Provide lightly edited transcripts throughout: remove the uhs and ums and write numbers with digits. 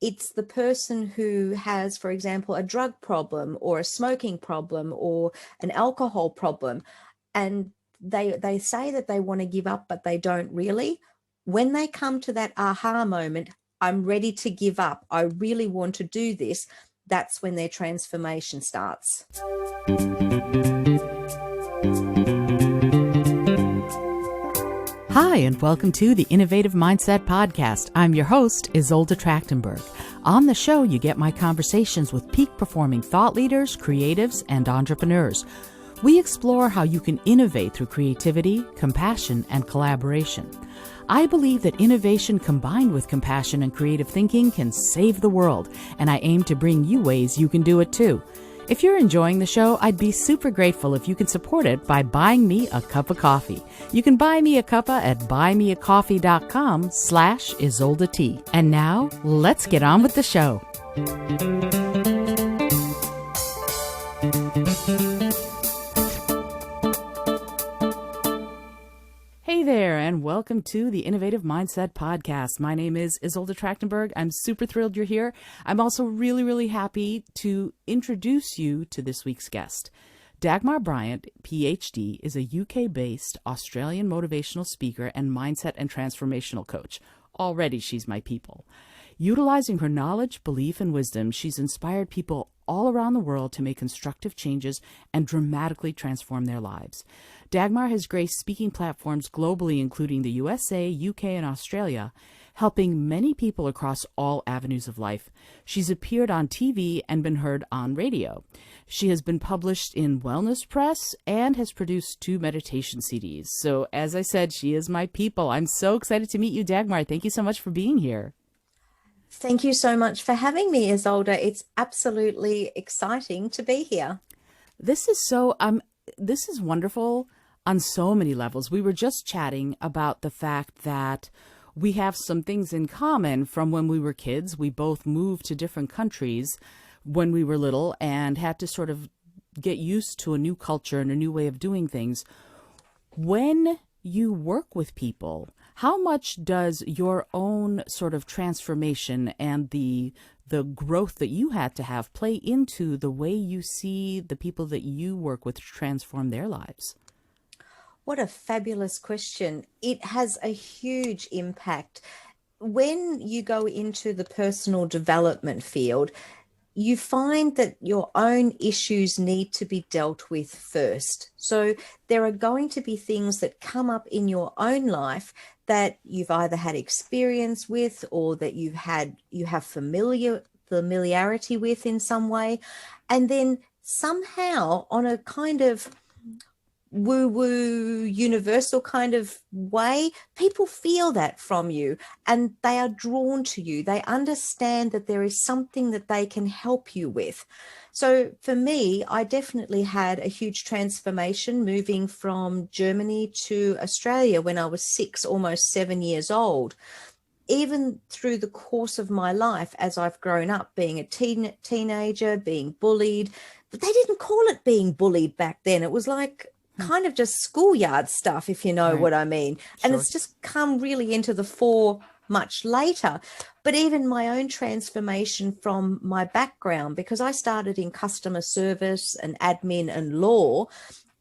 It's the person who has, for example, a drug problem or a smoking problem or an alcohol problem, and they say that they want to give up, but they don't really. When they come to that aha moment, I'm ready to give up, I really want to do this, that's when their transformation starts. Hi, and welcome to the Innovative Mindset Podcast. I'm your host, Isolde Trachtenberg. On the show, you get my conversations with peak-performing thought leaders, creatives, and entrepreneurs. We explore how you can innovate through creativity, compassion, and collaboration. I believe that innovation combined with compassion and creative thinking can save the world, and I aim to bring you ways you can do it too. If you're enjoying the show, I'd be super grateful if you could support it by buying me a cup of coffee. You can buy me a cuppa at buymeacoffee.com/Isolde T. And now, let's get on with the show. Hey there, and welcome to the Innovative Mindset Podcast. My name is Isolde Trachtenberg. I'm super thrilled you're here. I'm also really happy to introduce you to this week's guest. Dagmar Bryant, PhD, is a UK-based Australian motivational speaker and mindset and transformational coach. Already she's my people. Utilizing her knowledge, belief, and wisdom, she's inspired people all around the world to make constructive changes and dramatically transform their lives. Dagmar has graced speaking platforms globally, including the USA, UK, and Australia, helping many people across all avenues of life. She's appeared on TV and been heard on radio. She has been published in Wellness Press and has produced 2 meditation CDs. So as I said, she is my people. I'm so excited to meet you, Dagmar. Thank you so much for being here. Thank you so much for having me, Isolde. It's absolutely exciting to be here. This is wonderful on so many levels. We were just chatting about the fact that we have some things in common from when we were kids. We both moved to different countries when we were little and had to sort of get used to a new culture and a new way of doing things. When you work with people, how much does your own sort of transformation and the growth that you had to have play into the way you see the people that you work with transform their lives? What a fabulous question. It has a huge impact. When you go into the personal development field, you find that your own issues need to be dealt with first. So there are going to be things that come up in your own life that you've either had experience with or that you have familiarity with in some way. And then somehow on a kind of woo-woo universal kind of way, people feel that from you and they are drawn to you. They understand that there is something that they can help you with. So for me, I definitely had a huge transformation moving from Germany to Australia when I was 6, almost 7 years old. Even through the course of my life, as I've grown up, being a teenager, being bullied, but they didn't call it being bullied back then. It was like kind of just schoolyard stuff, if you know what I mean. Sure. And it's just come really into the fore much later. But even my own transformation from my background, because I started in customer service and admin and law,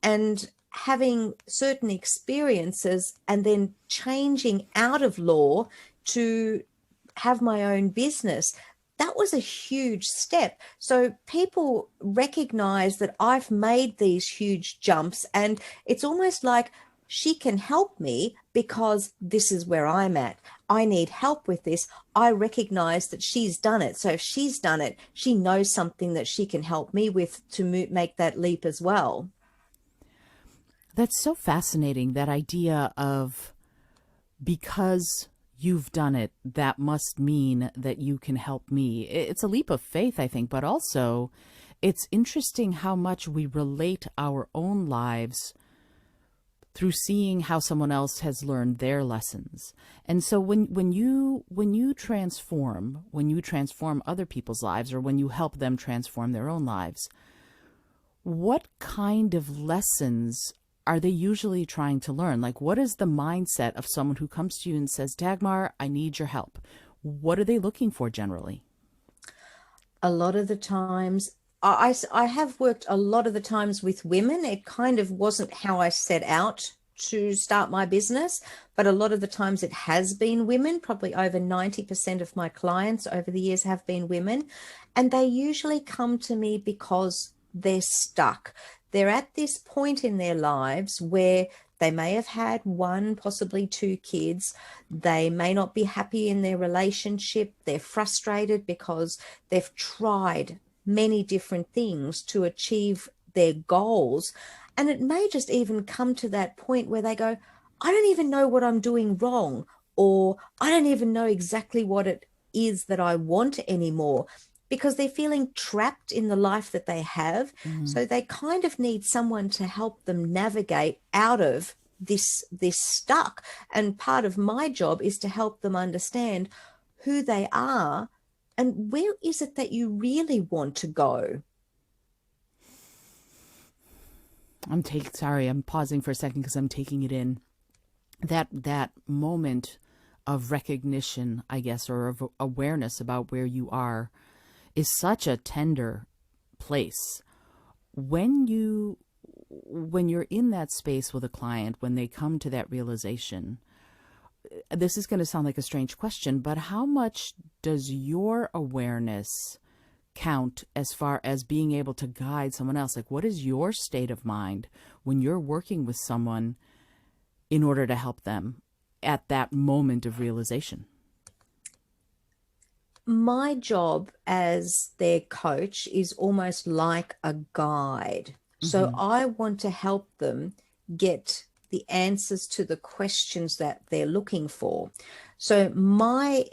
and having certain experiences and then changing out of law to have my own business, that was a huge step. So people recognize that I've made these huge jumps, and it's almost like she can help me because this is where I'm at. I need help with this. I recognize that she's done it. So if she's done it, she knows something that she can help me with to make that leap as well. That's so fascinating, that idea of because you've done it, that must mean that you can help me. It's a leap of faith, I think, but also it's interesting how much we relate our own lives through seeing how someone else has learned their lessons. And so when you transform other people's lives, or when you help them transform their own lives, what kind of lessons are they usually trying to learn? Like, what is the mindset of someone who comes to you and says, Dagmar, I need your help? What are they looking for generally? A lot of the times, I have worked a lot of the times with women. It kind of wasn't how I set out to start my business, but a lot of the times it has been women. Probably over 90% of my clients over the years have been women. And they usually come to me because they're stuck. They're at this point in their lives where they may have had one, possibly two kids. They may not be happy in their relationship. They're frustrated because they've tried many different things to achieve their goals. And it may just even come to that point where they go, I don't even know what I'm doing wrong, or I don't even know exactly what it is that I want anymore, because they're feeling trapped in the life that they have. Mm-hmm. So they kind of need someone to help them navigate out of this stuck. And part of my job is to help them understand who they are and where is it that you really want to go. I'm pausing for a second because I'm taking it in. That moment of recognition, I guess, or of awareness about where you are is such a tender place. When you're in that space with a client, when they come to that realization, this is going to sound like a strange question, but how much does your awareness count as far as being able to guide someone else? Like, what is your state of mind when you're working with someone in order to help them at that moment of realization? My job as their coach is almost like a guide. So Mm-hmm. I want to help them get the answers to the questions that they're looking for. So my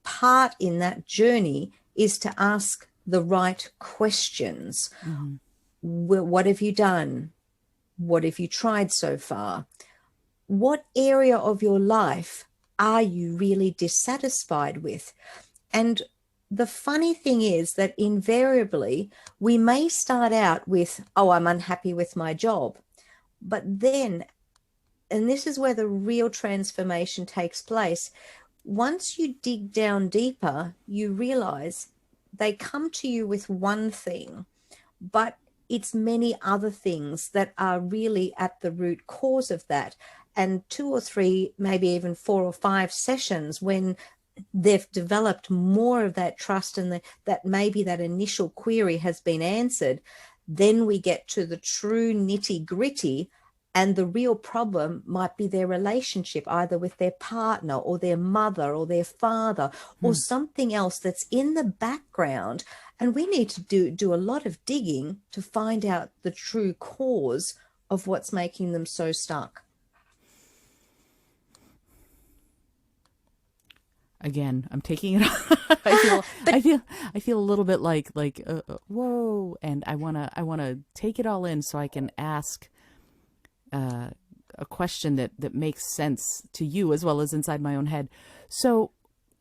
part in that journey is to ask the right questions. Mm-hmm. What have you done? What have you tried so far? What area of your life are you really dissatisfied with? And the funny thing is that invariably we may start out with, oh, I'm unhappy with my job. But then, and this is where the real transformation takes place, once you dig down deeper, you realize they come to you with one thing, but it's many other things that are really at the root cause of that. And two or three, maybe even four or five sessions, when they've developed more of that trust and that maybe that initial query has been answered, then we get to the true nitty gritty. And the real problem might be their relationship, either with their partner or their mother or their father or something else that's in the background. And we need to do a lot of digging to find out the true cause of what's making them so stuck. Again, I'm taking it. But I feel a little bit like whoa, and I wanna take it all in so I can ask uh, a question that makes sense to you as well as inside my own head. So,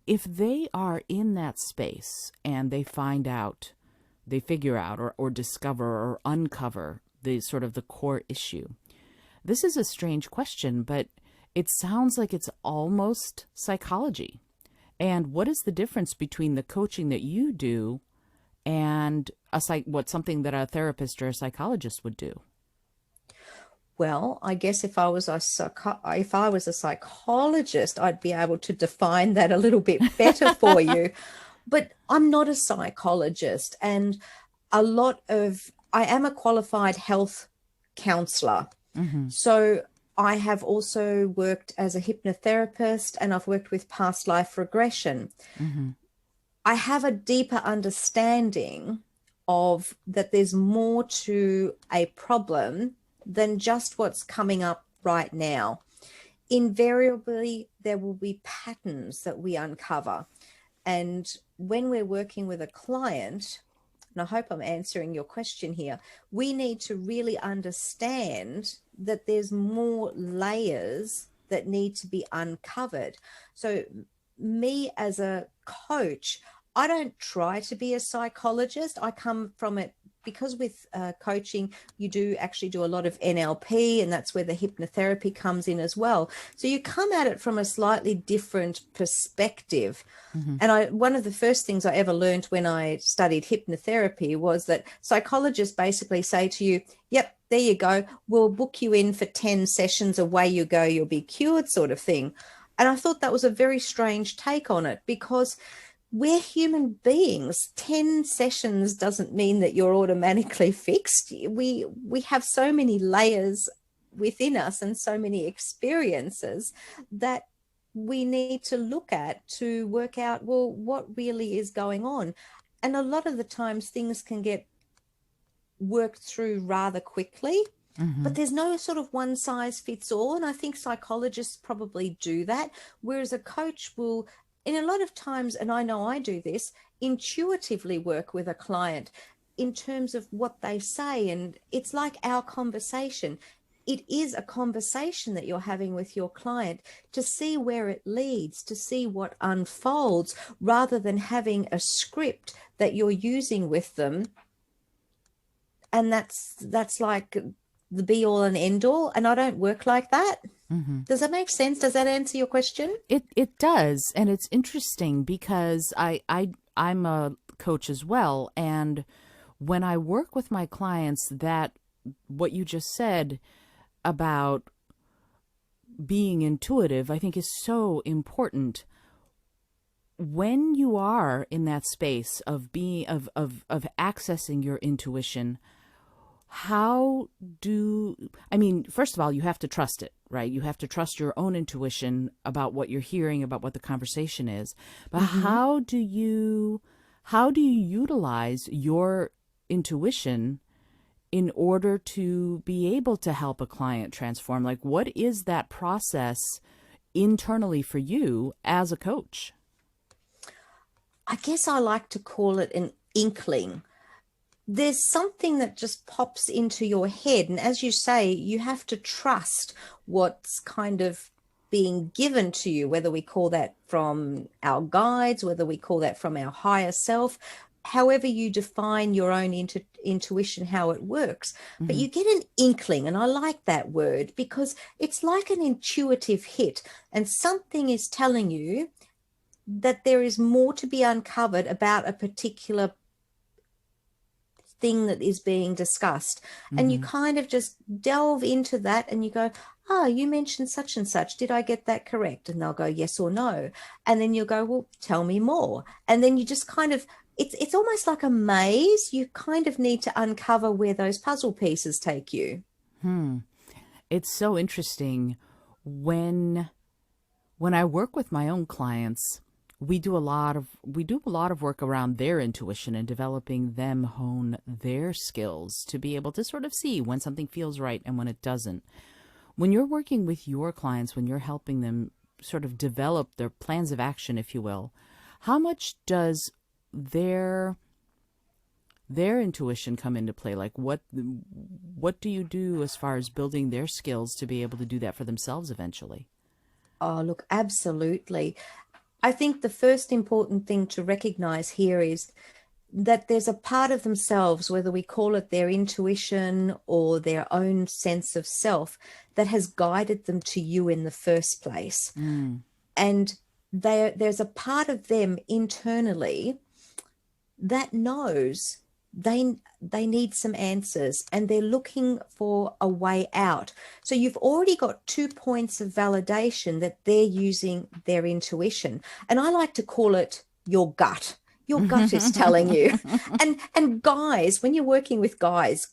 if they are in that space and they find out, they figure out or discover or uncover the sort of the core issue. This is a strange question, but it sounds like it's almost psychology. And what is the difference between the coaching that you do and something that a therapist or a psychologist would do? well, I guess if I was a psychologist, I'd be able to define that a little bit better for you. But I'm not a psychologist, and I am a qualified health counselor. Mm-hmm. So I have also worked as a hypnotherapist, and I've worked with past life regression. Mm-hmm. I have a deeper understanding of that there's more to a problem than just what's coming up right now. Invariably, there will be patterns that we uncover. And when we're working with a client, and I hope I'm answering your question here, we need to really understand that there's more layers that need to be uncovered. So, me as a coach, I don't try to be a psychologist. I come from it because with coaching, you do actually do a lot of NLP, and that's where the hypnotherapy comes in as well. So you come at it from a slightly different perspective. Mm-hmm. And one of the first things I ever learned when I studied hypnotherapy was that psychologists basically say to you, yep, there you go. We'll book you in for 10 sessions. Away you go. You'll be cured, sort of thing. And I thought that was a very strange take on it, because we're human beings. 10 sessions doesn't mean that you're automatically fixed. We have so many layers within us and so many experiences that we need to look at to work out, well, what really is going on. And a lot of the times things can get worked through rather quickly, Mm-hmm. but there's no sort of one size fits all. And I think psychologists probably do that, whereas a coach will, in a lot of times, and I know I do this, intuitively work with a client in terms of what they say. And it's like our conversation. It is a conversation that you're having with your client to see where it leads, to see what unfolds, rather than having a script that you're using with them. And that's like the be all and end all. And I don't work like that. Mm-hmm. Does that make sense? Does that answer your question? It does, and it's interesting because I'm a coach as well, and when I work with my clients, that what you just said about being intuitive, I think is so important. When you are in that space of being of accessing your intuition, how do I mean, first of all, you have to trust it, right? You have to trust your own intuition about what you're hearing, about what the conversation is. But Mm-hmm. how do you utilize your intuition in order to be able to help a client transform? Like, what is that process internally for you as a coach? I guess I like to call it an inkling. There's something that just pops into your head. And as you say, you have to trust what's kind of being given to you, whether we call that from our guides, whether we call that from our higher self, however you define your own intuition, how it works. But Mm-hmm. you get an inkling, and I like that word because it's like an intuitive hit, and something is telling you that there is more to be uncovered about a particular thing that is being discussed. And you Mm-hmm. kind of just delve into that and you go, oh, you mentioned such and such. Did I get that correct? And they'll go, yes or no. And then you'll go, well, tell me more. And then you just kind of, it's almost like a maze. You kind of need to uncover where those puzzle pieces take you. Hmm. It's so interesting when I work with my own clients, we do a lot of work around their intuition and developing them hone their skills to be able to sort of see when something feels right and when it doesn't. When you're working with your clients, when you're helping them sort of develop their plans of action, if you will, how much does their intuition come into play? Like, what do you do as far as building their skills to be able to do that for themselves eventually? Oh, look, absolutely. I think the first important thing to recognize here is that there's a part of themselves, whether we call it their intuition or their own sense of self, that has guided them to you in the first place. Mm. And there's a part of them internally that knows they need some answers and they're looking for a way out. So you've already got 2 points of validation that they're using their intuition. And I like to call it your gut. Your gut is telling you. And guys, when you're working with guys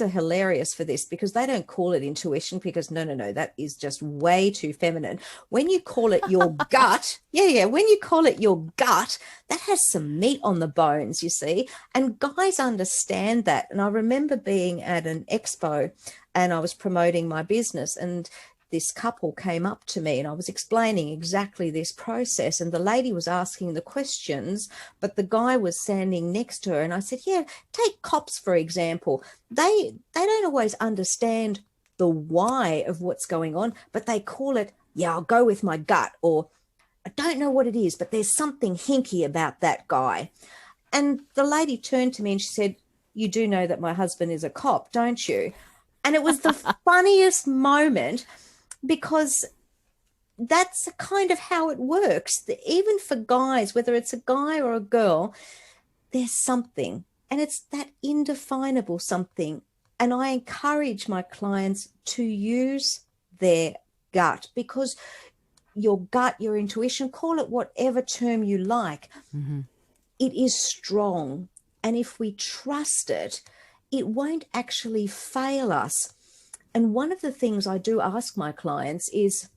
are hilarious for this because they don't call it intuition because no, that is just way too feminine. When you call it your gut, when you call it your gut, that has some meat on the bones, you see. And guys understand that. And I remember being at an expo and I was promoting my business, and this couple came up to me and I was explaining exactly this process, and the lady was asking the questions, but the guy was standing next to her. And I said, yeah, take cops, for example. They don't always understand the why of what's going on, but they call it, yeah, I'll go with my gut, or I don't know what it is, but there's something hinky about that guy. And the lady turned to me and she said, you do know that my husband is a cop, don't you? And it was the funniest moment because that's kind of how it works. Even for guys, whether it's a guy or a girl, there's something, and it's that indefinable something. And I encourage my clients to use their gut, because your gut, your intuition, call it whatever term you like, it is strong. And if we trust it, it won't actually fail us. And one of the things I do ask my clients is,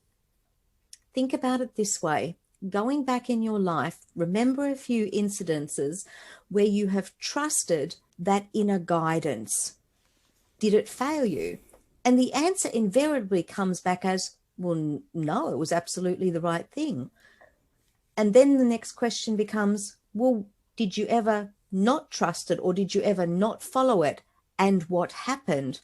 think about it this way. Going back in your life, remember a few incidences where you have trusted that inner guidance. Did it fail you? And the answer invariably comes back as, well, no, it was absolutely the right thing. And then the next question becomes, well, did you ever not trust it, or did you ever not follow it? And what happened?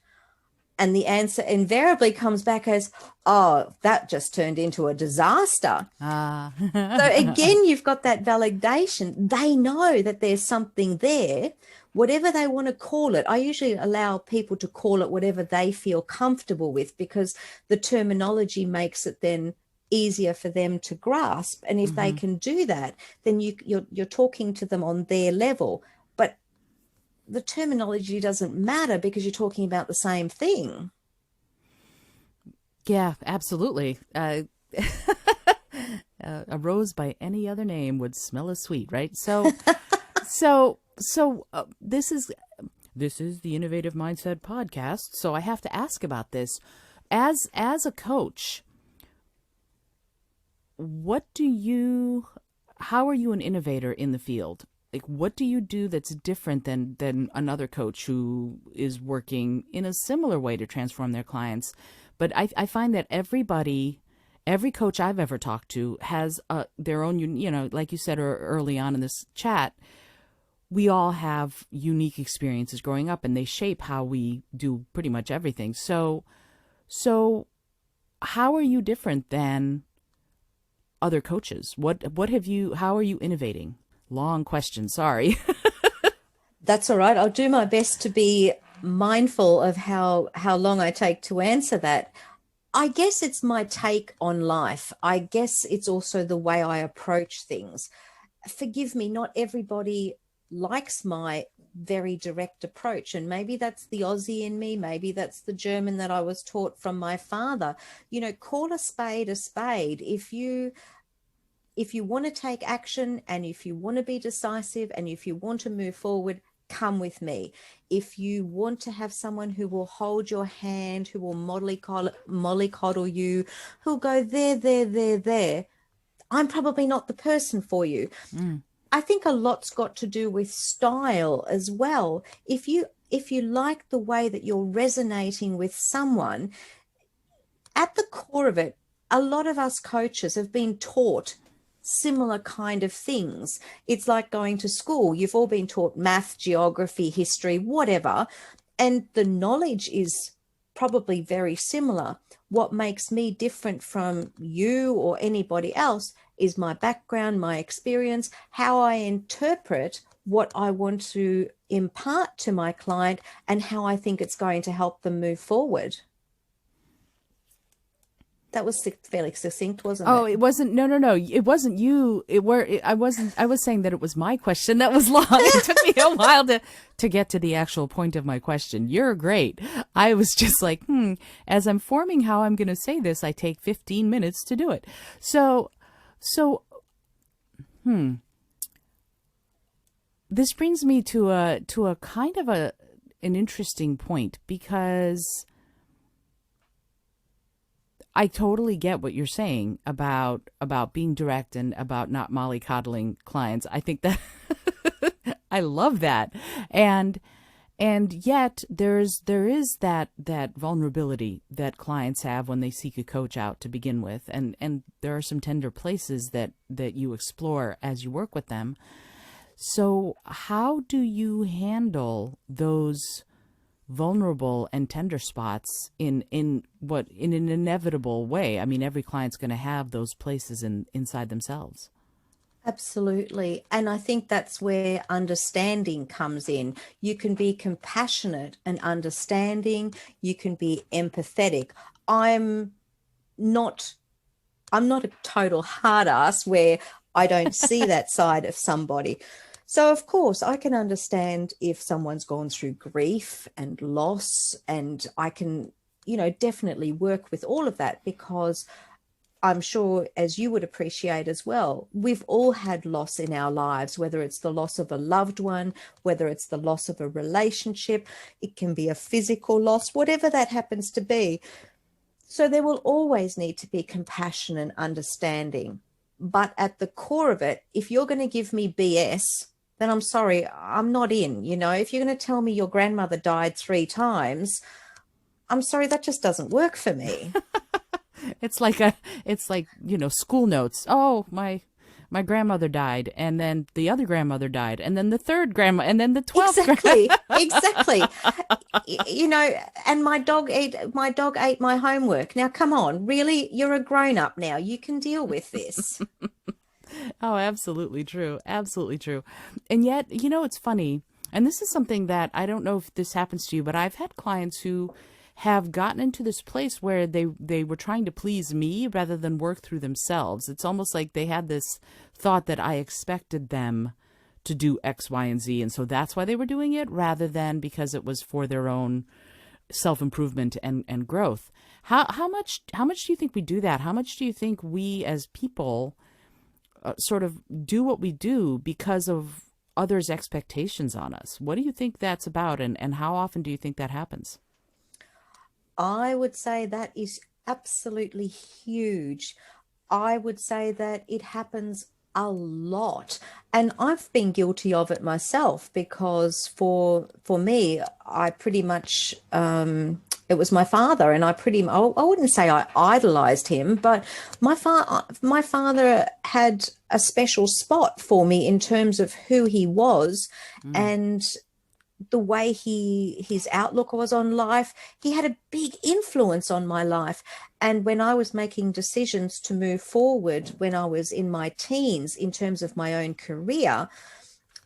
And the answer invariably comes back as, oh, that just turned into a disaster. So again, you've got that validation. They know that there's something there, whatever they want to call it. I usually allow people to call it whatever they feel comfortable with, because the terminology makes it then easier for them to grasp. And if they can do that, then you're talking to them on their level. But the terminology doesn't matter, because you're talking about the same thing. Yeah, absolutely. A rose by any other name would smell as sweet, right? So, this is the Innovative Mindset podcast. So I have to ask about this. As a coach, how are you an innovator in the field? Like, what do you do that's different than another coach who is working in a similar way to transform their clients? But I find that every coach I've ever talked to has their own, like you said early on in this chat, we all have unique experiences growing up, and they shape how we do pretty much everything. So how are you different than other coaches? How are you innovating? Long question, sorry. That's all right. I'll do my best to be mindful of how long I take to answer that. I guess it's my take on life. I guess it's also the way I approach things. Forgive me, not everybody likes my very direct approach. And maybe that's the Aussie in me. Maybe that's the German that I was taught from my father. Call a spade a spade. If you want to take action, and if you want to be decisive, and if you want to move forward, come with me. If you want to have someone who will hold your hand, who will mollycoddle you, who'll go there, I'm probably not the person for you. I think a lot's got to do with style as well. If you like the way that you're resonating with someone, at the core of it, a lot of us coaches have been taught similar kind of things. It's like going to school. You've all been taught math, geography, history, whatever, and the knowledge is probably very similar. What makes me different from you or anybody else is my background, my experience, how I interpret what I want to impart to my client, and how I think it's going to help them move forward. That was fairly succinct, wasn't it? Oh, it wasn't. No. It wasn't you. I wasn't. I was saying that it was my question that was long. It took me a while to get to the actual point of my question. You're great. I was just like, as I'm forming how I'm going to say this, I take 15 minutes to do it. So, this brings me to a kind of an interesting point, because I totally get what you're saying about being direct and about not mollycoddling clients. I think that I love that. And yet there is that vulnerability that clients have when they seek a coach out to begin with. And there are some tender places that you explore as you work with them. So how do you handle those vulnerable and tender spots in an inevitable way? I mean, every client's going to have those places inside themselves. Absolutely. And I think that's where understanding comes in. You can be compassionate and understanding, you can be empathetic. I'm not I'm not a total hard ass where I don't see that side of somebody. So, of course, I can understand if someone's gone through grief and loss, and I can, definitely work with all of that because I'm sure, as you would appreciate as well, we've all had loss in our lives, whether it's the loss of a loved one, whether it's the loss of a relationship, it can be a physical loss, whatever that happens to be. So there will always need to be compassion and understanding. But at the core of it, if you're going to give me BS, then I'm sorry, I'm not in. If you're going to tell me your grandmother died 3 times, I'm sorry, that just doesn't work for me. It's like school notes. Oh, my grandmother died, and then the other grandmother died, and then the third grandma, and then the 12th grandma. Exactly, exactly. And my dog ate my homework. Now, come on, really? You're a grown up now. You can deal with this. Oh, absolutely true. Absolutely true. And yet, it's funny. And this is something that I don't know if this happens to you, but I've had clients who have gotten into this place where they were trying to please me rather than work through themselves. It's almost like they had this thought that I expected them to do X, Y, and Z. And so that's why they were doing it rather than because it was for their own self-improvement and growth. How much do you think we do that? How much do you think we as people sort of do what we do because of others' expectations on us? What do you think that's about, and how often do you think that happens? I would say that is absolutely huge. I would say that it happens a lot. And I've been guilty of it myself because for me, I pretty much it was my father, and I wouldn't say I idolized him, but my father had a special spot for me in terms of who he was Mm, and the way his outlook was on life. He had a big influence on my life. And when I was making decisions to move forward when I was in my teens in terms of my own career,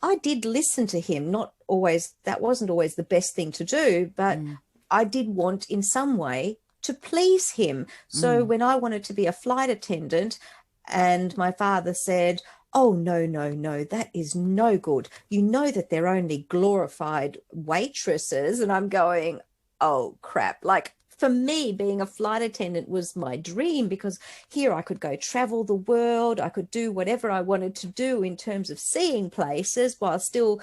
I did listen to him. Not always, that wasn't always the best thing to do, but mm, I did want in some way to please him. So mm, when I wanted to be a flight attendant and my father said, "Oh, no, no, no, that is no good. You know that they're only glorified waitresses." And I'm going, "Oh, crap." Like, for me, being a flight attendant was my dream because here I could go travel the world. I could do whatever I wanted to do in terms of seeing places while still,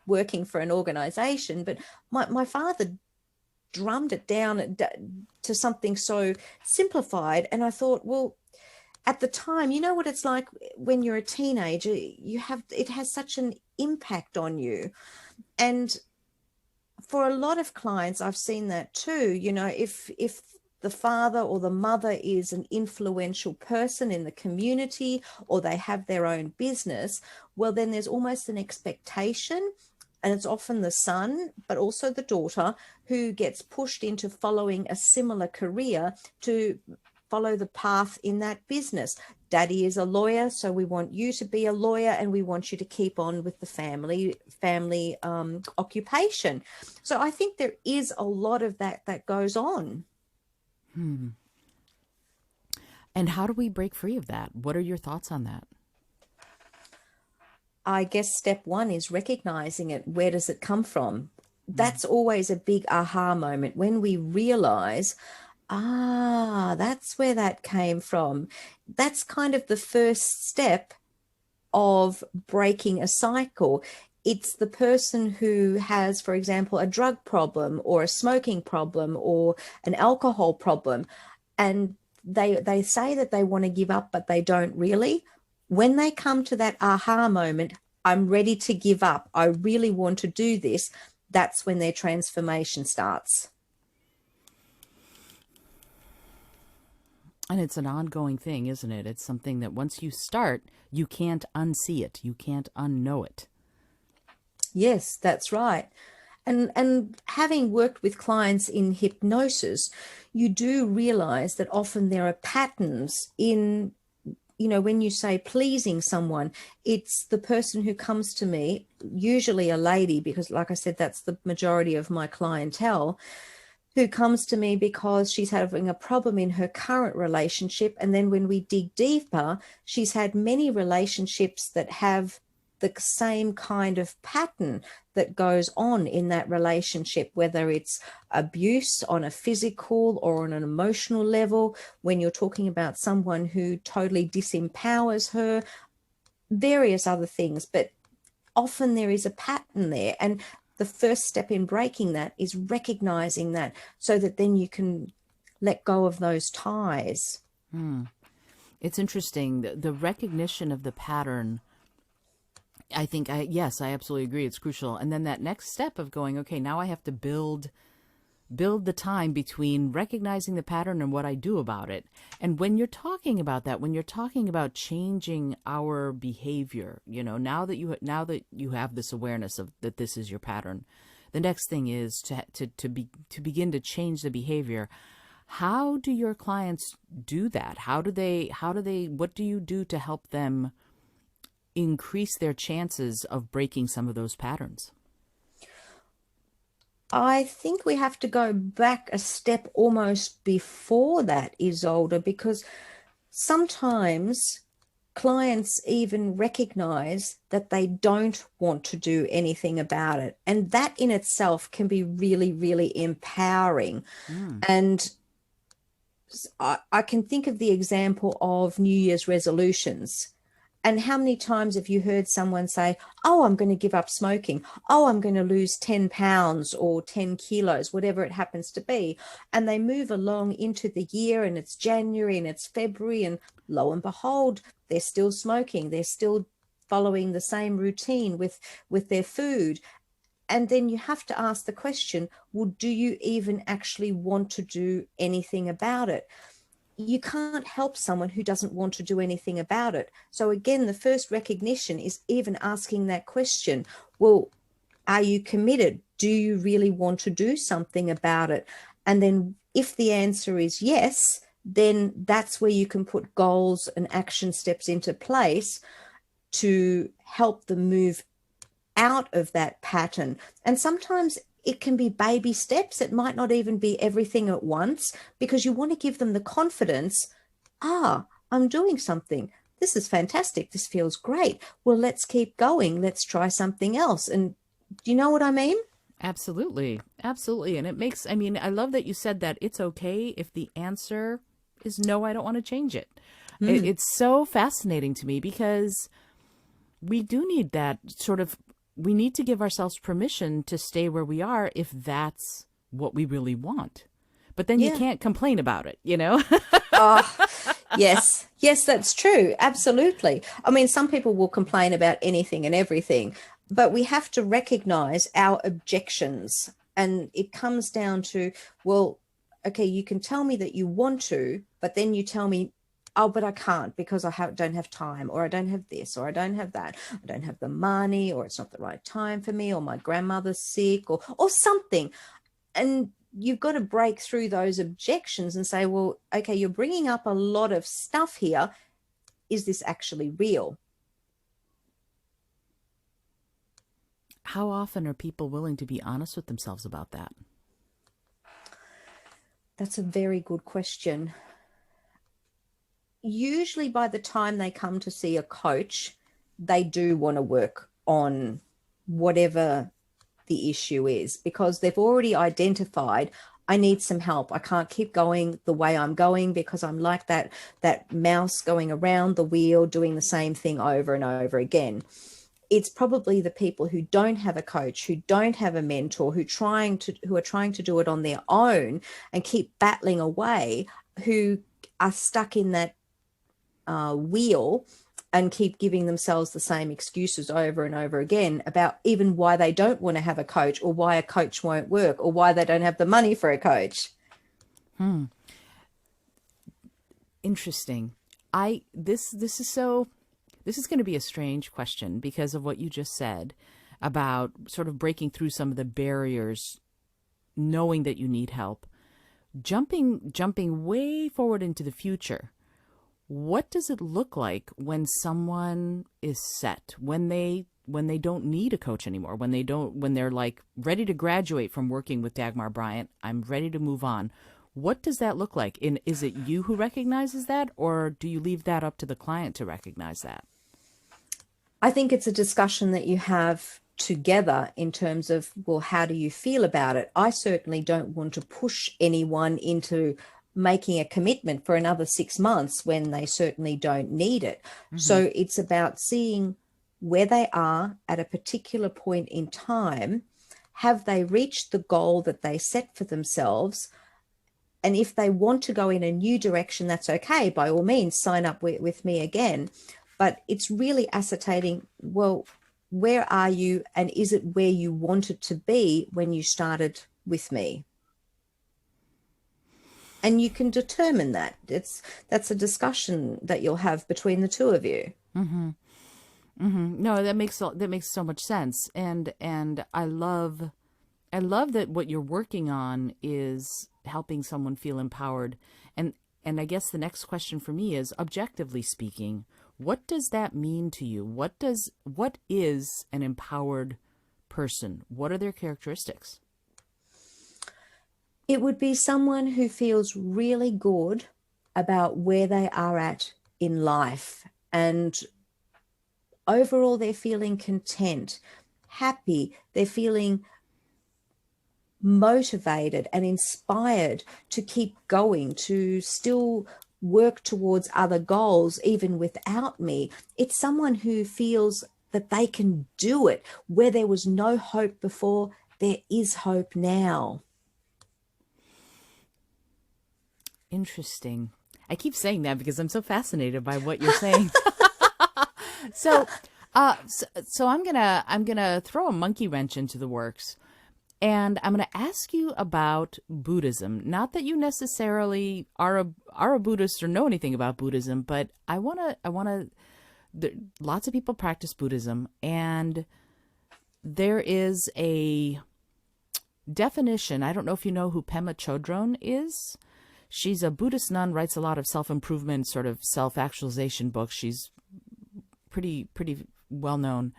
working for an organization. But my father drummed it down to something so simplified. And I thought, well, at the time, you know what it's like when you're a teenager, it has such an impact on you. And for a lot of clients, I've seen that too. If the father or the mother is an influential person in the community or they have their own business, well, then there's almost an expectation, and it's often the son, but also the daughter, who gets pushed into following a similar career to follow the path in that business. Daddy is a lawyer, so we want you to be a lawyer, and we want you to keep on with the family occupation. So I think there is a lot of that goes on. hmm. And how do we break free of that? What are your thoughts on that? I guess step one is recognizing it. Where does it come from? Mm, That's always a big aha moment when we realize, that's where that came from. That's kind of the first step of breaking a cycle. It's the person who has, for example, a drug problem or a smoking problem or an alcohol problem, and they say that they want to give up, but they don't really. When they come to that aha moment, I'm ready to give up, I really want to do this, that's when their transformation starts. and it's an ongoing thing, isn't it? It's something that once you start, you can't unsee it. You can't unknow it. Yes, that's right. And having worked with clients in hypnosis, you do realize that often there are patterns in when you say pleasing someone, it's the person who comes to me, usually a lady, because like I said, that's the majority of my clientele, who comes to me because she's having a problem in her current relationship. And then when we dig deeper, she's had many relationships that have the same kind of pattern that goes on in that relationship, whether it's abuse on a physical or on an emotional level, when you're talking about someone who totally disempowers her, various other things. But often there is a pattern there. And the first step in breaking that is recognizing that, so that then you can let go of those ties. It's interesting. The recognition of the pattern, I think, yes, I absolutely agree. It's crucial. And then that next step of going, okay, now I have to build the time between recognizing the pattern and what I do about it. And when you're talking about that, when you're talking about changing our behavior, now that you have this awareness of that this is your pattern, the next thing is to begin to change the behavior. How do your clients do that? What do you do to help them increase their chances of breaking some of those patterns? I think we have to go back a step almost before that, Isolde, because sometimes clients even recognize that they don't want to do anything about it. And that in itself can be really, really empowering. Mm. And I can think of the example of New Year's resolutions. And how many times have you heard someone say, oh, I'm going to give up smoking. Oh, I'm going to lose 10 pounds or 10 kilos, whatever it happens to be. And they move along into the year, and it's January and it's February, and lo and behold, they're still smoking. They're still following the same routine with their food. And then you have to ask the question, well, do you even actually want to do anything about it? You can't help someone who doesn't want to do anything about it. So again, the first recognition is even asking that question. Well, are you committed? Do you really want to do something about it? And then if the answer is yes, then that's where you can put goals and action steps into place to help them move out of that pattern. And sometimes it can be baby steps. It might not even be everything at once, because you want to give them the confidence. I'm doing something. This is fantastic. This feels great. Well, let's keep going. Let's try something else. And do you know what I mean? Absolutely. Absolutely. And I love that you said that it's okay if the answer is no, I don't want to change it. It's so fascinating to me, because we do need that we need to give ourselves permission to stay where we are if that's what we really want. But then you Yeah. can't complain about it. Oh, yes. Yes, that's true. Absolutely. I mean, some people will complain about anything and everything, but we have to recognize our objections. And it comes down to, well, okay, you can tell me that you want to, but then you tell me, oh, but I can't because don't have time, or I don't have this, or I don't have that. I don't have the money, or it's not the right time for me, or my grandmother's sick, or something. And you've got to break through those objections and say, well, okay, you're bringing up a lot of stuff here. Is this actually real? How often are people willing to be honest with themselves about that? That's a very good question. Usually by the time they come to see a coach, they do want to work on whatever the issue is, because they've already identified, I need some help. I can't keep going the way I'm going, because I'm like that mouse going around the wheel doing the same thing over and over again. It's probably the people who don't have a coach, who don't have a mentor, who are trying to do it on their own and keep battling away, who are stuck in that wheel and keep giving themselves the same excuses over and over again about even why they don't want to have a coach, or why a coach won't work, or why they don't have the money for a coach. Interesting. This is going to be a strange question because of what you just said about sort of breaking through some of the barriers, knowing that you need help. Jumping way forward into the future. What does it look like when someone is set, when they don't need a coach anymore, when they're like ready to graduate from working with Dagmar Bryant, I'm ready to move on. What does that look like? And is it you who recognizes that, or do you leave that up to the client to recognize that? I think it's a discussion that you have together in terms of, well, how do you feel about it? I certainly don't want to push anyone into making a commitment for another 6 months when they certainly don't need it. Mm-hmm. So it's about seeing where they are at a particular point in time. Have they reached the goal that they set for themselves? And if they want to go in a new direction, that's okay. By all means, sign up with me again. But it's really ascertaining, well, where are you, and is it where you wanted to be when you started with me? And you can determine that. That's a discussion that you'll have between the two of you. Mm-hmm. Mm-hmm. No, that makes so much sense, and I love that what you're working on is helping someone feel empowered. And I guess the next question for me is, objectively speaking, what does that mean to you? What is an empowered person? What are their characteristics? It would be someone who feels really good about where they are at in life, and overall they're feeling content, happy, they're feeling motivated and inspired to keep going, to still work towards other goals even without me. It's someone who feels that they can do it. Where there was no hope before, there is hope now. Interesting. I keep saying that because I'm so fascinated by what you're saying. So, so I'm gonna throw a monkey wrench into the works, and I'm gonna ask you about Buddhism. Not that you necessarily are a Buddhist or know anything about Buddhism, but I wanna. Lots of people practice Buddhism, and there is a definition. I don't know if you know who Pema Chodron is. She's a Buddhist nun, writes a lot of self-improvement, sort of self-actualization books. She's pretty well known.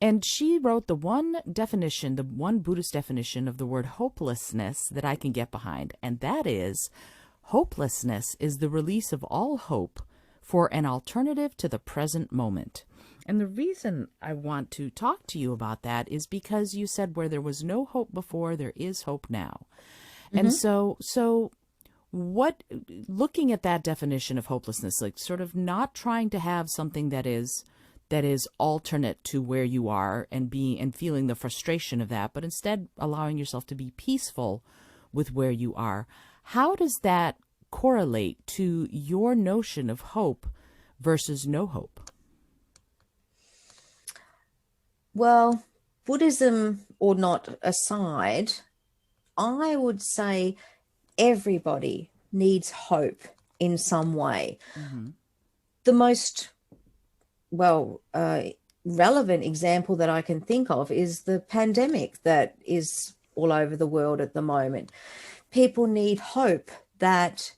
And she wrote the one definition, the one Buddhist definition of the word hopelessness that I can get behind. And that is, hopelessness is the release of all hope for an alternative to the present moment. And the reason I want to talk to you about that is because you said where there was no hope before, there is hope now. Mm-hmm. And so what, looking at that definition of hopelessness, like sort of not trying to have something that is alternate to where you are and feeling the frustration of that, but instead allowing yourself to be peaceful with where you are. How does that correlate to your notion of hope versus no hope? Well, Buddhism or not aside, I would say everybody needs hope in some way. Mm-hmm. The most, relevant example that I can think of is the pandemic that is all over the world at the moment. People need hope that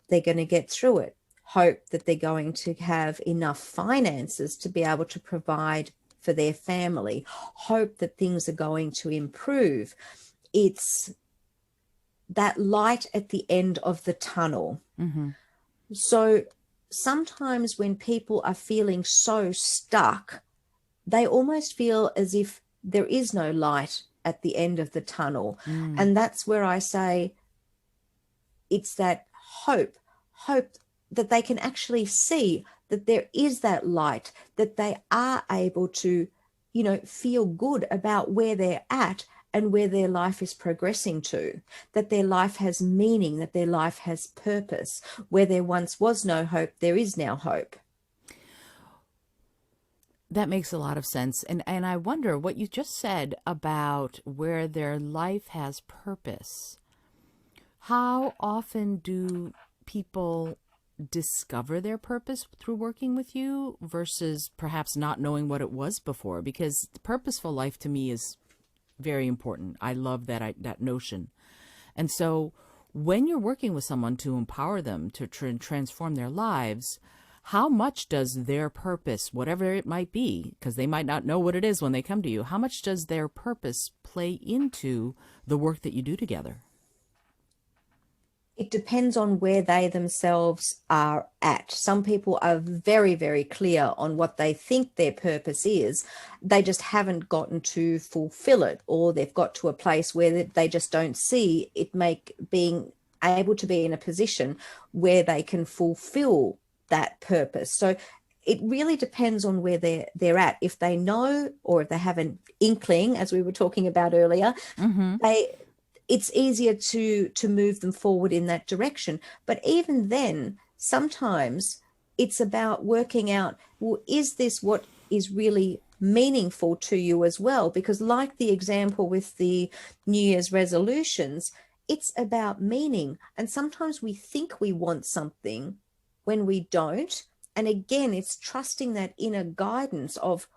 they're going to get through it, hope that they're going to have enough finances to be able to provide for their family, hope that things are going to improve. It's that light at the end of the tunnel. Mm-hmm. So sometimes when people are feeling so stuck, they almost feel as if there is no light at the end of the tunnel. Mm. And that's where I say it's that hope that they can actually see that there is that light, that they are able to, feel good about where they're at and where their life is progressing to, that their life has meaning, that their life has purpose. Where there once was no hope, there is now hope. That makes a lot of sense. And I wonder what you just said about where their life has purpose. How often do people discover their purpose through working with you versus perhaps not knowing what it was before? Because purposeful life to me is very important. I love that notion. And so when you're working with someone to empower them to transform their lives, how much does their purpose, whatever it might be, because they might not know what it is when they come to you, how much does their purpose play into the work that you do together? It depends on where they themselves are at. Some people are very, very clear on what they think their purpose is. They just haven't gotten to fulfill it, or they've got to a place where they just don't see it make being able to be in a position where they can fulfill that purpose. So it really depends on where they're at. If they know, or if they have an inkling, as we were talking about earlier, Mm-hmm. they it's easier to move them forward in that direction. But even then, sometimes it's about working out, well, is this what is really meaningful to you as well? Because like the example with the New Year's resolutions, it's about meaning. And sometimes we think we want something when we don't. And again, it's trusting that inner guidance of,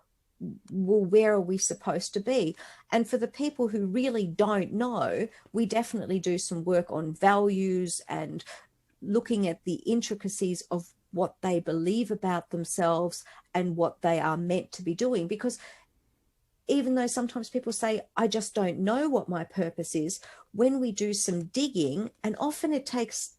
well, where are we supposed to be? And for the people who really don't know, we definitely do some work on values and looking at the intricacies of what they believe about themselves and what they are meant to be doing. Because even though sometimes people say, I just don't know what my purpose is, when we do some digging, and often it takes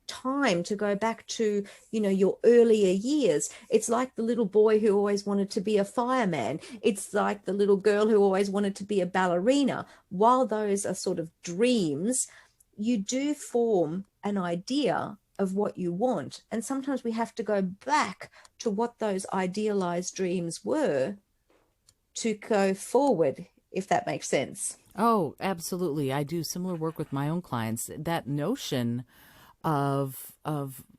time to go back to, your earlier years. It's like the little boy who always wanted to be a fireman. It's like the little girl who always wanted to be a ballerina. While those are sort of dreams, you do form an idea of what you want. And sometimes we have to go back to what those idealized dreams were to go forward, if that makes sense. Oh, absolutely. I do similar work with my own clients. That notion of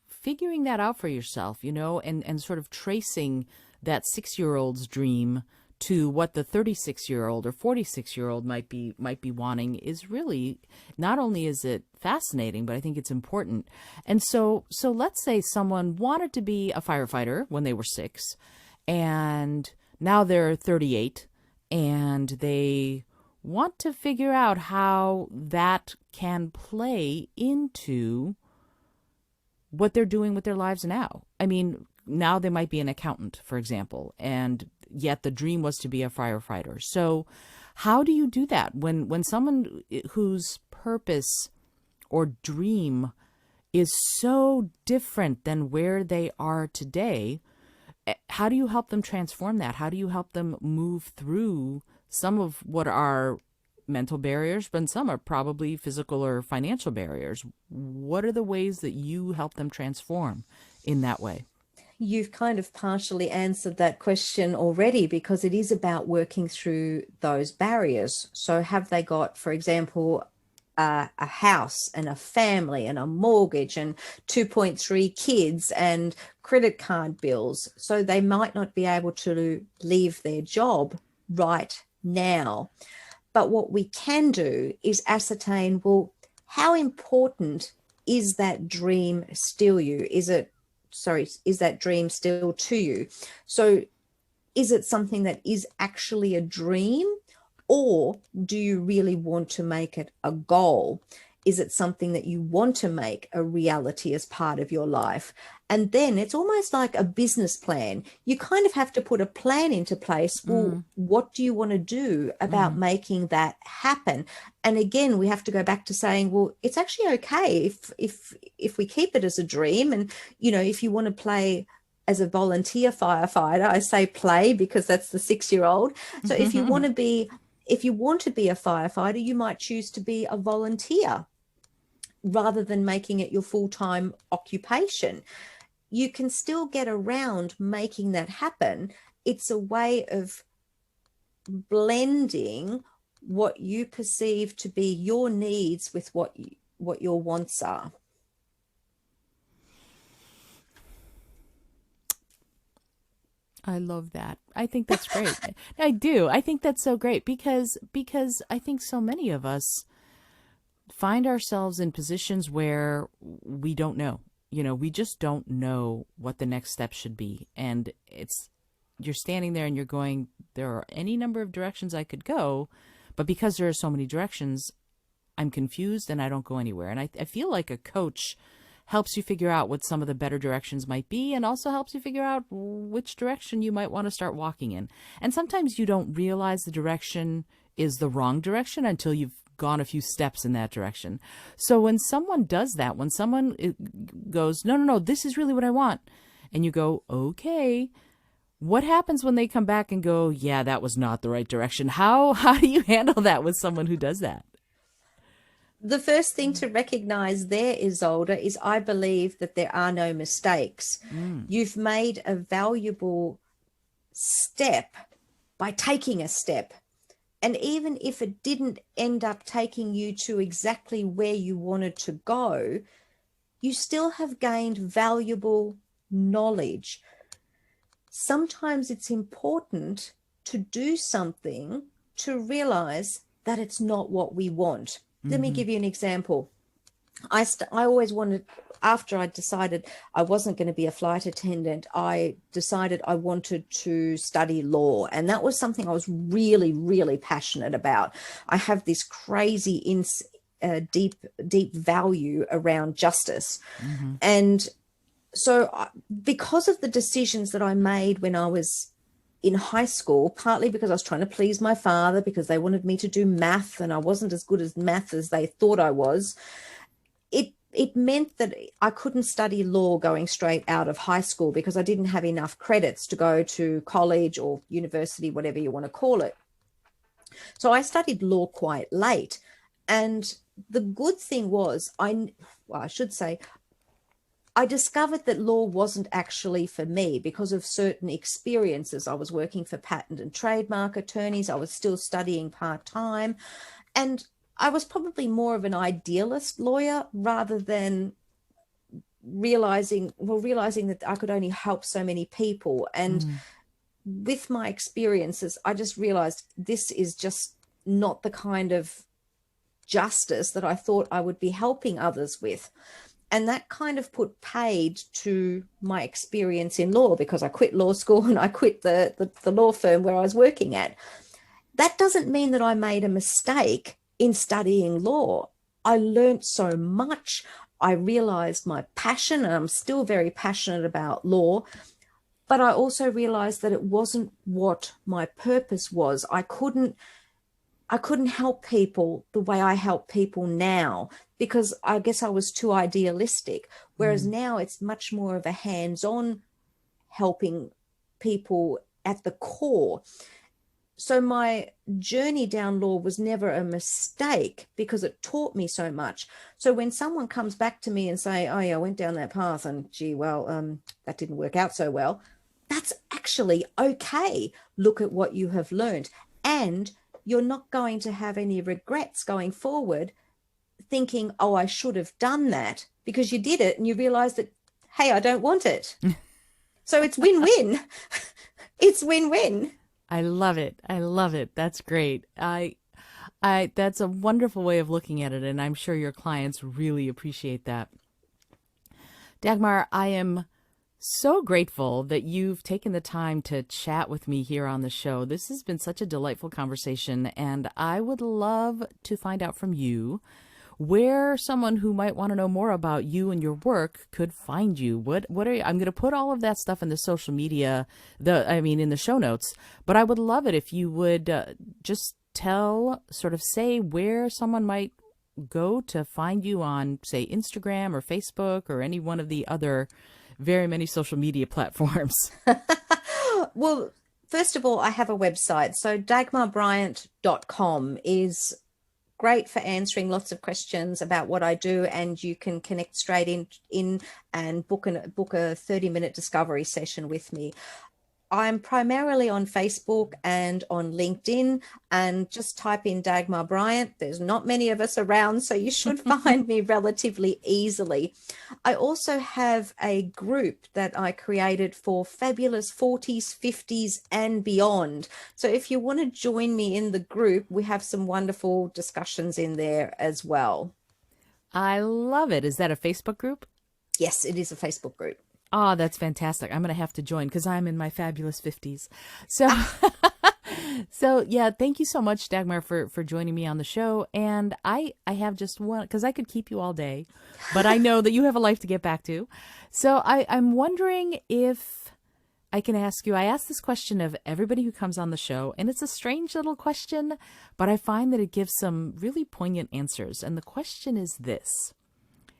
figuring that out for yourself, and sort of tracing that 6-year-old's dream to what the 36-year-old or 46-year-old might be wanting is really, not only is it fascinating, but I think it's important. And so let's say someone wanted to be a firefighter when they were 6, and now they're 38, and they want to figure out how that can play into what they're doing with their lives now. I mean, now they might be an accountant, for example, and yet the dream was to be a firefighter. So how do you do that when someone whose purpose or dream is so different than where they are today? How do you help them transform that? How do you help them move through some of what are mental barriers, but some are probably physical or financial barriers? What are the ways that you help them transform in that way? You've kind of partially answered that question already, because it is about working through those barriers. So have they got, for example, a house and a family and a mortgage and 2.3 kids and credit card bills? So they might not be able to leave their job right now. But what we can do is ascertain, well, how important is that dream still you? Is that dream still to you? So is it something that is actually a dream, or do you really want to make it a goal? Is it something that you want to make a reality as part of your life? And then it's almost like a business plan. You kind of have to put a plan into place. Well, Mm, what do you want to do about hmm. making that happen? And again, we have to go back to saying, well, it's actually okay if we keep it as a dream. And if you want to play as a volunteer firefighter, I say play because that's the 6-year-old. So if you want to be a firefighter, you might choose to be a volunteer rather than making it your full-time occupation. You can still get around making that happen. It's a way of blending what you perceive to be your needs with what your wants are. I love that. I think that's great. I do. I think that's so great because I think so many of us find ourselves in positions where we don't know. We just don't know what the next step should be. And you're standing there and you're going, there are any number of directions I could go, but because there are so many directions, I'm confused and I don't go anywhere. And I feel like a coach helps you figure out what some of the better directions might be, and also helps you figure out which direction you might want to start walking in. And sometimes you don't realize the direction is the wrong direction until you've gone a few steps in that direction. So when someone does that, when someone goes, no, no, no, this is really what I want, and you go, okay, what happens when they come back and go, yeah, that was not the right direction? How do you handle that with someone who does that? The first thing to recognize there, Isolde, is I believe that there are no mistakes. Mm. You've made a valuable step by taking a step. And even if it didn't end up taking you to exactly where you wanted to go, you still have gained valuable knowledge. Sometimes it's important to do something to realize that it's not what we want. Let me Mm-hmm. give you an example. I always wanted, after I decided I wasn't going to be a flight attendant, I decided I wanted to study law. And that was something I was really, really passionate about. I have this crazy, deep value around justice. Mm-hmm. And so because of the decisions that I made when I was in high school, partly because I was trying to please my father, because they wanted me to do math and I wasn't as good as math as they thought I was, it meant that I couldn't study law going straight out of high school because I didn't have enough credits to go to college or university, whatever you want to call it. So I studied law quite late. And the good thing was, I should say, I discovered that law wasn't actually for me because of certain experiences. I was working for patent and trademark attorneys. I was still studying part-time. And I was probably more of an idealist lawyer rather than realizing that I could only help so many people. And Mm-hmm. with my experiences, I just realized this is just not the kind of justice that I thought I would be helping others with. And that kind of put paid to my experience in law because I quit law school and I quit the law firm where I was working at. That doesn't mean that I made a mistake in studying law. I learned so much. I realized my passion, and I'm still very passionate about law, but I also realized that it wasn't what my purpose was. I couldn't help people the way I help people now because I guess I was too idealistic. Whereas Mm-hmm. now it's much more of a hands-on helping people at the core. So my journey down law was never a mistake because it taught me so much. So when someone comes back to me and say, oh yeah, I went down that path and gee, well, that didn't work out so well, that's actually okay. Look at what you have learned. And you're not going to have any regrets going forward thinking, oh, I should have done that, because you did it and you realize that, hey, I don't want it. So it's win-win. It's win-win. I love it. I love it. That's great. That's a wonderful way of looking at it, and I'm sure your clients really appreciate that. Dagmar, I am so grateful that you've taken the time to chat with me here on the show. This has been such a delightful conversation, and I would love to find out from you where someone who might want to know more about you and your work could find you. What are you, I'm going to put all of that stuff in the social media, in the show notes, but I would love it if you would just say where someone might go to find you on, say, Instagram or Facebook or any one of the other very many social media platforms. Well, first of all, I have a website. So dagmarbryant.com is great for answering lots of questions about what I do, and you can connect straight in and book a 30-minute discovery session with me. I'm primarily on Facebook and on LinkedIn, and just type in Dagmar Bryant. There's not many of us around, so you should find me relatively easily. I also have a group that I created for fabulous 40s, 50s, and beyond. So if you want to join me in the group, we have some wonderful discussions in there as well. I love it. Is that a Facebook group? Yes, it is a Facebook group. Oh, that's fantastic. I'm going to have to join because I'm in my fabulous 50s. So So yeah, thank you so much, Dagmar, for joining me on the show. And I have just one, because I could keep you all day, but I know that you have a life to get back to. So I'm wondering if I can ask you. I ask this question of everybody who comes on the show, and it's a strange little question, but I find that it gives some really poignant answers. And the question is this: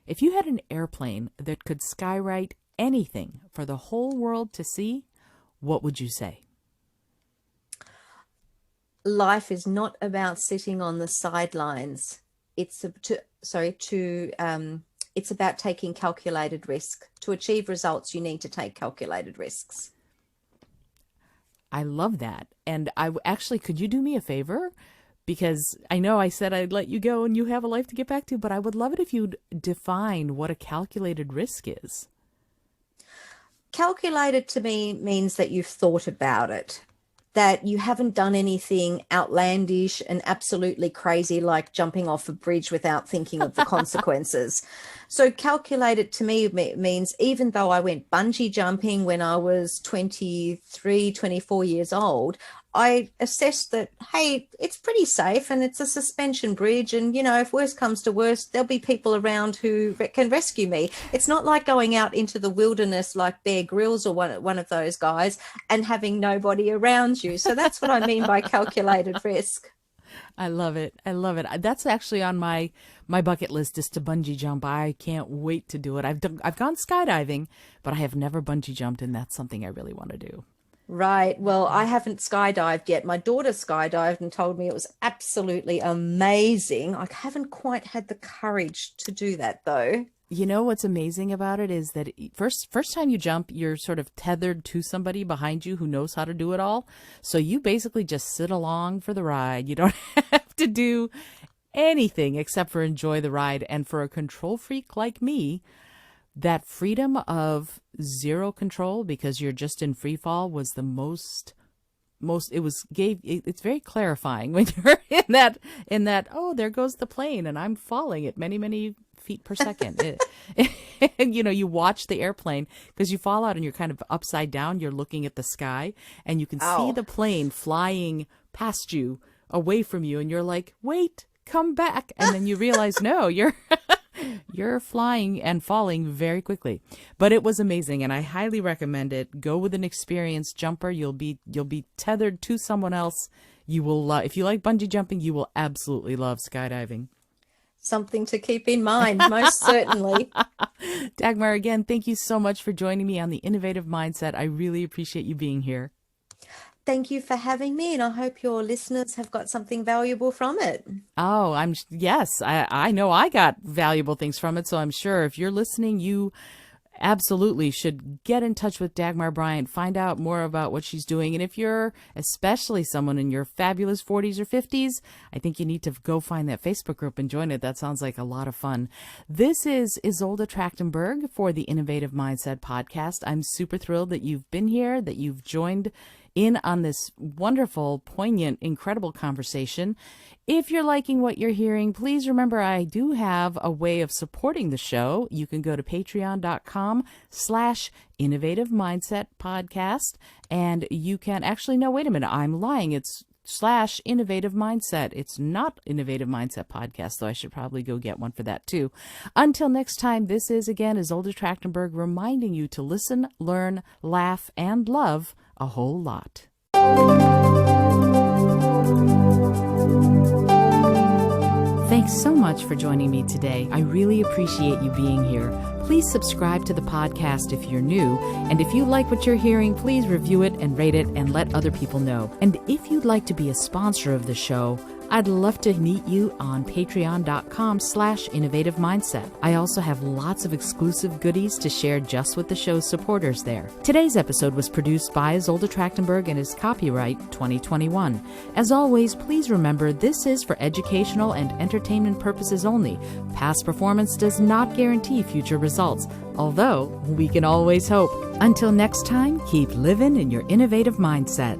if you had an airplane that could skywrite anything for the whole world to see, what would you say? Life is not about sitting on the sidelines. It's about taking calculated risk. To achieve results, you need to take calculated risks. I love that. And actually, could you do me a favor? Because I know I said I'd let you go and you have a life to get back to, but I would love it if you'd define what a calculated risk is. Calculated to me means that you've thought about it, that you haven't done anything outlandish and absolutely crazy like jumping off a bridge without thinking of the consequences. So calculated to me means, even though I went bungee jumping when I was 23, 24 years old, I assessed that, hey, it's pretty safe and it's a suspension bridge. And, if worst comes to worst, there'll be people around who can rescue me. It's not like going out into the wilderness like Bear Grylls or one of those guys and having nobody around you. So that's what I mean by calculated risk. I love it. I love it. That's actually on my bucket list, is to bungee jump. I can't wait to do it. I've gone skydiving, but I have never bungee jumped, and that's something I really want to do. Right. Well, I haven't skydived yet. My daughter skydived and told me it was absolutely amazing. I haven't quite had the courage to do that, though. You know what's amazing about it is that first time you jump, you're sort of tethered to somebody behind you who knows how to do it all. So you basically just sit along for the ride. You don't have to do anything except for enjoy the ride. And for a control freak like me, that freedom of zero control, because you're just in free fall, was the most it's very clarifying when you're in that, oh, there goes the plane and I'm falling at many feet per second. And you watch the airplane, because you fall out and you're kind of upside down, you're looking at the sky and you can see the plane flying past you, away from you, and you're like, wait, come back. And then you realize, no, you're flying and falling very quickly. But it was amazing, and I highly recommend it. Go with an experienced jumper. You'll be tethered to someone else. You will love, if you like bungee jumping, you will absolutely love skydiving. Something to keep in mind, most certainly. Dagmar, again, thank you so much for joining me on the Innovative Mindset. I really appreciate you being here. Thank you for having me, and I hope your listeners have got something valuable from it. Oh, yes, I know I got valuable things from it, so I'm sure if you're listening, you absolutely should get in touch with Dagmar Bryant, find out more about what she's doing. And if you're especially someone in your fabulous 40s or 50s, I think you need to go find that Facebook group and join it. That sounds like a lot of fun. This is Isolde Trachtenberg for the Innovative Mindset Podcast. I'm super thrilled that you've been here, that you've joined in on this wonderful, poignant, incredible conversation. If you're liking what you're hearing, please remember I do have a way of supporting the show. You can go to patreon.com/Innovative Mindset Podcast, and you can actually, no, wait a minute, I'm lying. It's /Innovative Mindset. It's not Innovative Mindset Podcast, though I should probably go get one for that too. Until next time, this is again Isolde Trachtenberg reminding you to listen, learn, laugh, and love a whole lot. Thanks so much for joining me today. I really appreciate you being here. Please subscribe to the podcast if you're new. And if you like what you're hearing, please review it and rate it and let other people know. And if you'd like to be a sponsor of the show, I'd love to meet you on patreon.com/Innovative Mindset. I also have lots of exclusive goodies to share just with the show's supporters there. Today's episode was produced by Isolde Trachtenberg and is copyright 2021. As always, please remember this is for educational and entertainment purposes only. Past performance does not guarantee future results, although we can always hope. Until next time, keep living in your innovative mindset.